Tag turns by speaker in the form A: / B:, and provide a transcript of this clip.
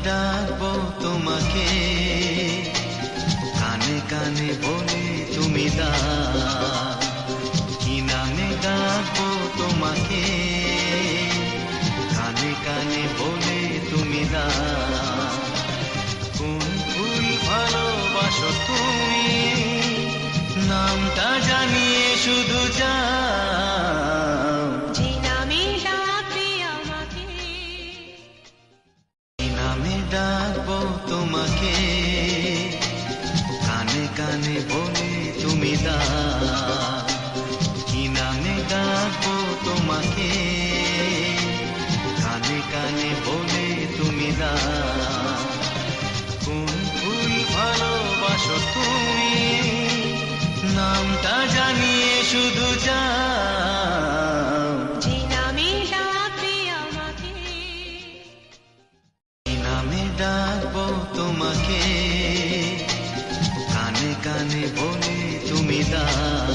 A: ডাকবো তোমাকে, কানে কানে বলে তুমি দাও। কি নামে ডাকবো তোমাকে, কানে কানে বলে তুমি দাও। কোন ফুল ভালোবাসো তুমি, নামটা জানিয়ে শুধু যাও।
B: যে নামে ডাকবে আমাকে,
A: কি নামে ডাকবো তোমাকে, কানে কানে বলে তুমি দাও। কি নামে ডাকবো তোমাকে, কানে কানে বলে তুমি দাও। কোন ফুল ভালোবাসো তুমি, নামটা জানিয়ে শুধু যাও।
B: যে নামে ডাকবে আমাকে,
A: কি নামে ডাকবো তোমাকে, কানে কানে বলে তুমি দাও।